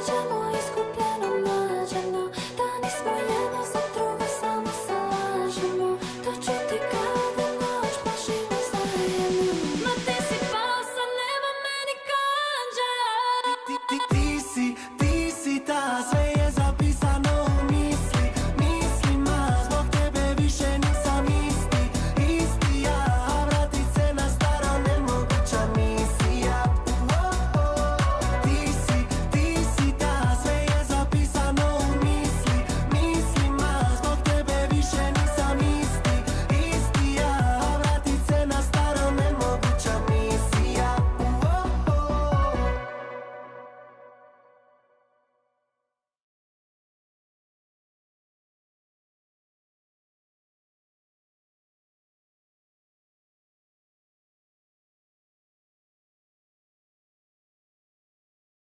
nađemo, iskupljeno nađeno. Da nismo jedno za drugo, samo se lažemo. To ću ti kada noć plašimo zajedno. Ma ti si pao sa neba meni ko anđeo. Ti si